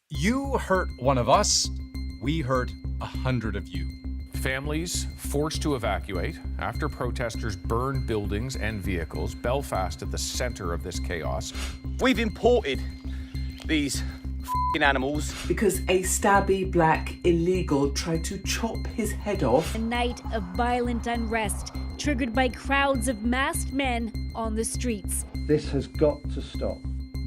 You hurt one of us, we hurt 100 of you. Families forced to evacuate after protesters burned buildings and vehicles. Belfast at the center of this chaos. We've imported these animals because a stabby black illegal tried to chop his head off. A night of violent unrest triggered by crowds of masked men on the streets. This has got to stop.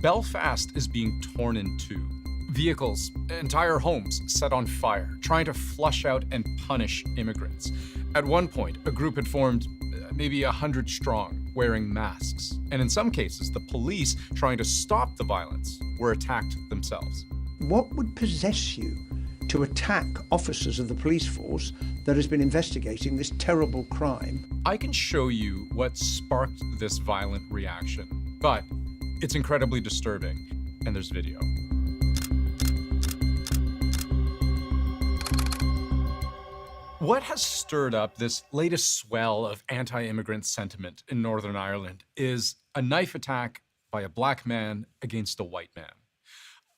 Belfast is being torn in two. Vehicles, entire homes set on fire, trying to flush out and punish immigrants. At one point, a group had formed maybe 100 strong, wearing masks. And in some cases, the police, trying to stop the violence, were attacked themselves. What would possess you to attack officers of the police force that has been investigating this terrible crime? I can show you what sparked this violent reaction, but it's incredibly disturbing, and there's video. What has stirred up this latest swell of anti-immigrant sentiment in Northern Ireland is a knife attack by a black man against a white man.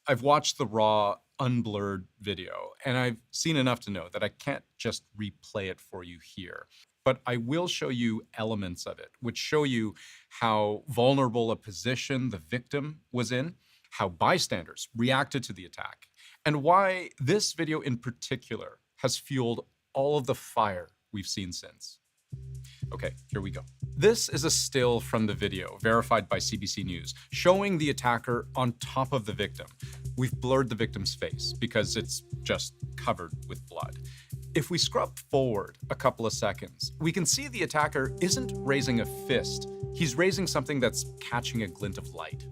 I've watched the raw, unblurred video, and I've seen enough to know that I can't just replay it for you here. But I will show you elements of it, which show you how vulnerable a position the victim was in, how bystanders reacted to the attack, and why this video in particular has fueled all of the fire we've seen since. Okay, here we go. This is a still from the video, verified by CBC News, showing the attacker on top of the victim. We've blurred the victim's face because it's just covered with blood. If we scrub forward a couple of seconds, we can see the attacker isn't raising a fist. He's raising something that's catching a glint of light.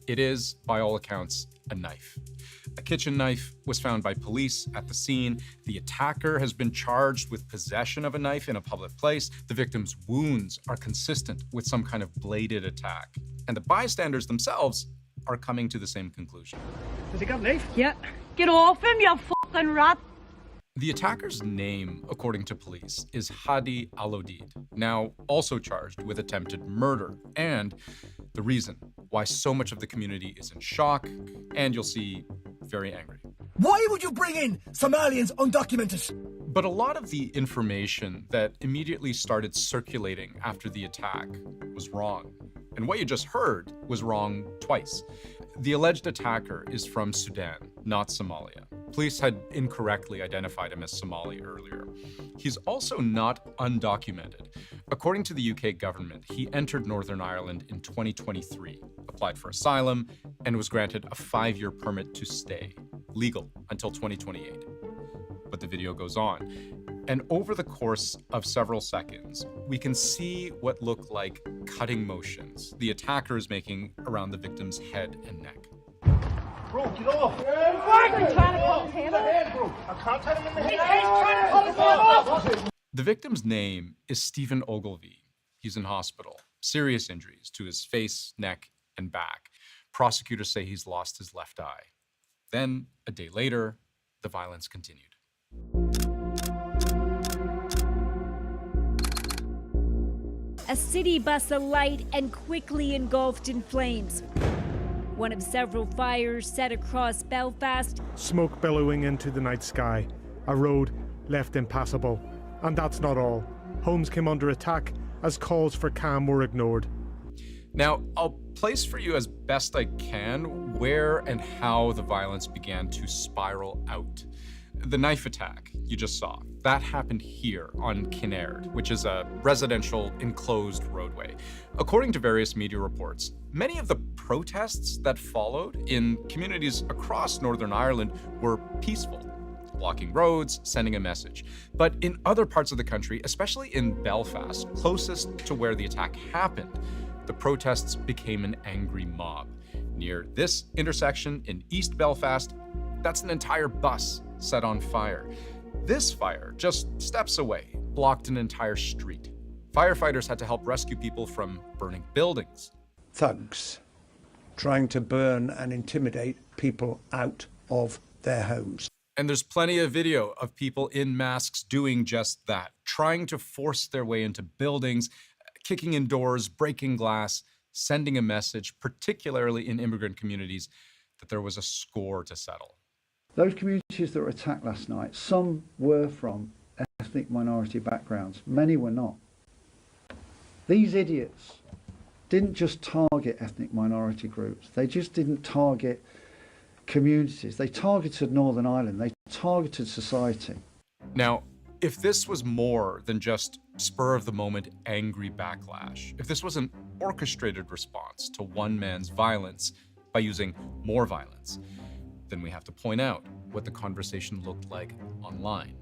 It is, by all accounts, a knife. A kitchen knife was found by police at the scene. The attacker has been charged with possession of a knife in a public place. The victim's wounds are consistent with some kind of bladed attack. And the bystanders themselves are coming to the same conclusion. Has he got a knife? Yeah. Get off him, you fucking rat! The attacker's name, according to police, is Hadi Al-Odid, now also charged with attempted murder, and the reason why so much of the community is in shock, and you'll see, very angry. Why would you bring in Somalians undocumented? But a lot of the information that immediately started circulating after the attack was wrong. And what you just heard was wrong twice. The alleged attacker is from Sudan, not Somalia. Police had incorrectly identified him as Somali earlier. He's also not undocumented. According to the UK government, he entered Northern Ireland in 2023, applied for asylum, and was granted a 5-year permit to stay, legal until 2028. But the video goes on. And over the course of several seconds, we can see what look like cutting motions the attacker is making around the victim's head and neck. Bro, get off! I can't tell him in the head. He's trying to pull his hand off! The victim's name is Stephen Ogilvie. He's in hospital. Serious injuries to his face, neck, and back. Prosecutors say he's lost his left eye. Then, a day later, the violence continued. A city bus alight and quickly engulfed in flames. One of several fires set across Belfast. Smoke billowing into the night sky. A road left impassable. And that's not all. Homes came under attack as calls for calm were ignored. Now, I'll place for you as best I can where and how the violence began to spiral out. The knife attack you just saw, that happened here on Kinnaird, which is a residential enclosed roadway. According to various media reports, many of the protests that followed in communities across Northern Ireland were peaceful, blocking roads, sending a message. But in other parts of the country, especially in Belfast, closest to where the attack happened, the protests became an angry mob. Near this intersection in East Belfast, that's an entire bus set on fire. This fire, just steps away, blocked an entire street. Firefighters had to help rescue people from burning buildings. Thugs trying to burn and intimidate people out of their homes. And there's plenty of video of people in masks doing just that, trying to force their way into buildings, kicking in doors, breaking glass, sending a message, particularly in immigrant communities, that there was a score to settle. Those communities that were attacked last night, some were from ethnic minority backgrounds, many were not. These idiots didn't just target ethnic minority groups, they just didn't target communities, they targeted Northern Ireland, they targeted society. Now, if this was more than just spur-of-the-moment angry backlash, if this was an orchestrated response to one man's violence by using more violence, then we have to point out what the conversation looked like online.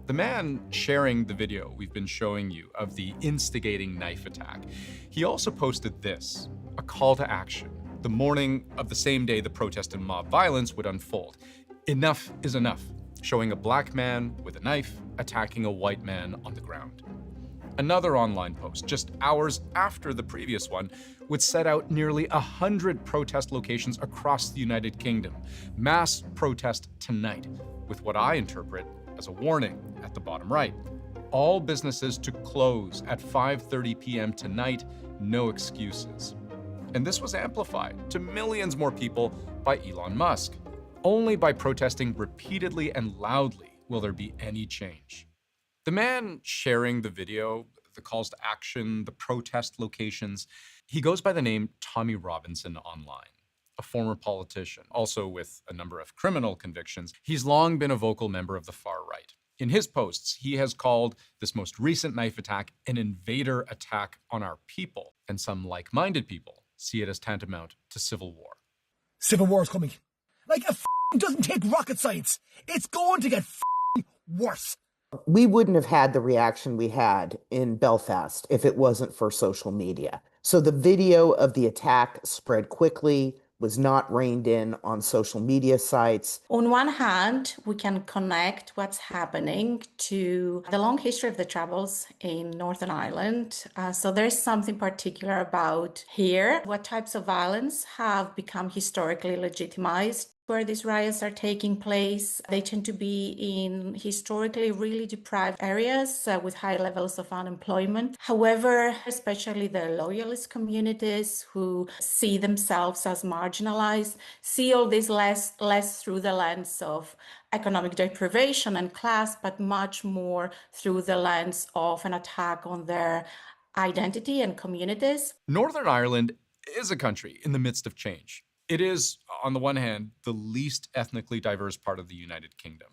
The man sharing the video we've been showing you of the instigating knife attack, he also posted this, a call to action, the morning of the same day the protest and mob violence would unfold. Enough is enough, showing a black man with a knife attacking a white man on the ground. Another online post, just hours after the previous one, would set out nearly 100 protest locations across the United Kingdom. Mass protest tonight, with what I interpret as a warning at the bottom right. All businesses to close at 5:30 p.m. tonight, no excuses. And this was amplified to millions more people by Elon Musk. Only by protesting repeatedly and loudly will there be any change. The man sharing the video, the calls to action, the protest locations, he goes by the name Tommy Robinson online, a former politician, also with a number of criminal convictions. He's long been a vocal member of the far right. In his posts, he has called this most recent knife attack an invader attack on our people, and some like-minded people see it as tantamount to civil war. Civil war is coming. Like, it doesn't take rocket science. It's going to get worse. We wouldn't have had the reaction we had in Belfast if it wasn't for social media. So the video of the attack spread quickly, was not reined in on social media sites. On one hand, we can connect what's happening to the long history of the Troubles in Northern Ireland. So there's something particular about here. What types of violence have become historically legitimized where these riots are taking place? They tend to be in historically really deprived areas with high levels of unemployment. However, especially the loyalist communities who see themselves as marginalized, see all this less through the lens of economic deprivation and class, but much more through the lens of an attack on their identity and communities. Northern Ireland is a country in the midst of change. It is, on the one hand, the least ethnically diverse part of the United Kingdom.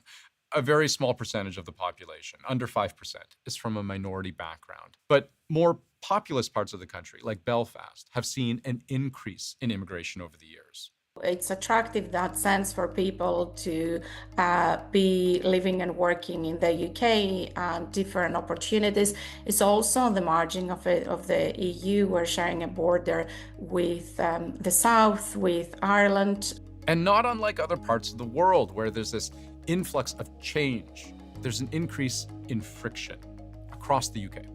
A very small percentage of the population, under 5%, is from a minority background. But more populous parts of the country, like Belfast, have seen an increase in immigration over the years. It's attractive in that sense for people to be living and working in the UK and different opportunities. It's also on the margin of the EU. We're sharing a border with the South, with Ireland. And not unlike other parts of the world where there's this influx of change, there's an increase in friction across the UK.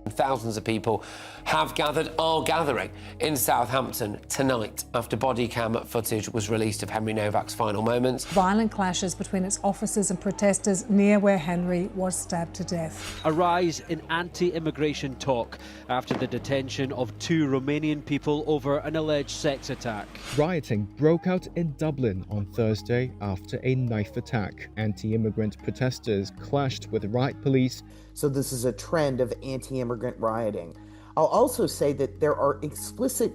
Thousands of people are gathering in Southampton tonight after body cam footage was released of Henry Novak's final moments. Violent clashes between its officers and protesters near where Henry was stabbed to death. A rise in anti-immigration talk after the detention of 2 Romanian people over an alleged sex attack. Rioting broke out in Dublin on Thursday after a knife attack. Anti-immigrant protesters clashed with riot police. So this is a trend of anti-immigrant rioting. I'll also say that there are explicit,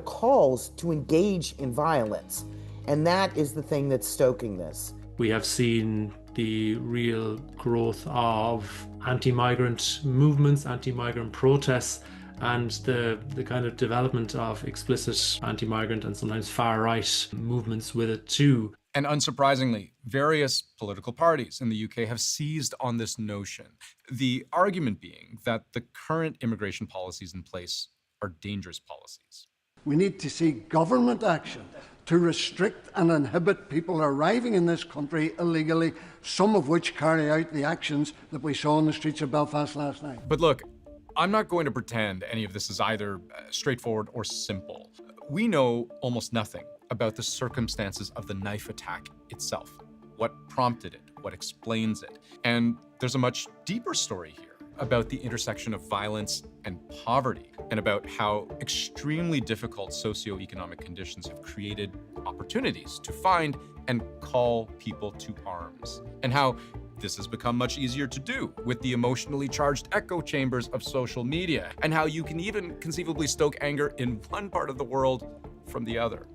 calls to engage in violence, and that is the thing that's stoking this. We have seen the real growth of anti-migrant movements, anti-migrant protests, and the kind of development of explicit anti-migrant and sometimes far-right movements with it too. And unsurprisingly, various political parties in the UK have seized on this notion. The argument being that the current immigration policies in place are dangerous policies. We need to see government action to restrict and inhibit people arriving in this country illegally, some of which carry out the actions that we saw on the streets of Belfast last night. But look, I'm not going to pretend any of this is either straightforward or simple. We know almost nothing about the circumstances of the knife attack itself, what prompted it, what explains it. And there's a much deeper story here about the intersection of violence and poverty, and about how extremely difficult socioeconomic conditions have created opportunities to find and call people to arms, and how this has become much easier to do with the emotionally charged echo chambers of social media, and how you can even conceivably stoke anger in one part of the world from the other.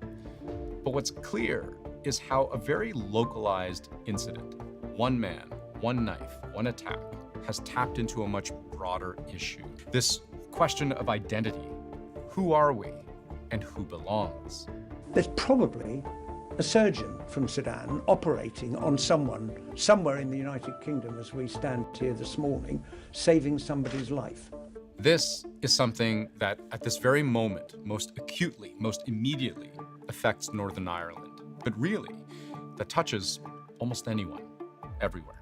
But what's clear is how a very localized incident, one man, one knife, one attack, has tapped into a much broader issue. This question of identity. Who are we and who belongs? There's probably a surgeon from Sudan operating on someone somewhere in the United Kingdom as we stand here this morning, saving somebody's life. This is something that at this very moment, most acutely, most immediately affects Northern Ireland, but really that touches almost anyone, everywhere.